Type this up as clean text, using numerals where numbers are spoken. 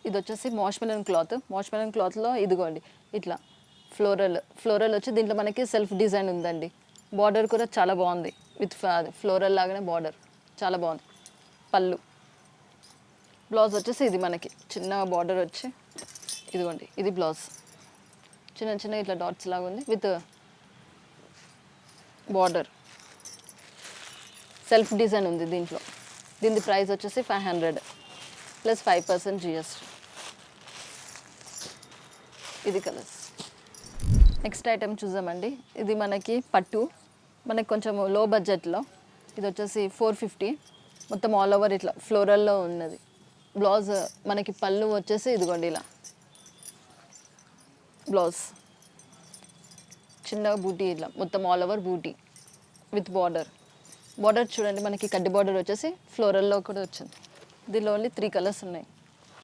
ఇది వచ్చేసి మాష్మెలన్ క్లాత్లో ఇదిగోండి ఇట్లా ఫ్లోరల్ వచ్చి దీంట్లో మనకి సెల్ఫ్ డిజైన్ ఉందండి. బార్డర్ కూడా చాలా బాగుంది, విత్ ఫ్లోరల్ లాగానే బార్డర్ చాలా బాగుంది. పళ్ళు, బ్లౌజ్ వచ్చేసి ఇది మనకి చిన్న బార్డర్ వచ్చి ఇదిగోండి, ఇది బ్లౌజ్ చిన్న చిన్న ఇట్లా డాట్స్ లాగా ఉంది విత్ బార్డర్, సెల్ఫ్ డిజైన్ ఉంది దీంట్లో. దీని ప్రైస్ వచ్చేసి 500 ప్లస్ 5% GST. ఇది కలర్స్. నెక్స్ట్ ఐటెం చూద్దామండి. ఇది మనకి పట్టు, మనకి కొంచెం లో బడ్జెట్లో. ఇది వచ్చేసి 450, మొత్తం ఆల్ ఓవర్ ఇట్లా ఫ్లోరల్లో ఉన్నది. బ్లౌజ్ మనకి పళ్ళు వచ్చేసి ఇదిగోండి ఇలా బ్లౌజ్ చిన్నగా బూటీ, ఇట్లా మొత్తం ఆల్ ఓవర్ బూటీ విత్ బార్డర్ చూడండి, మనకి కడ్డీ బార్డర్ వచ్చేసి ఫ్లోరల్లో కూడా వచ్చింది. దీనిలో ఓన్లీ 3 కలర్స్ ఉన్నాయి.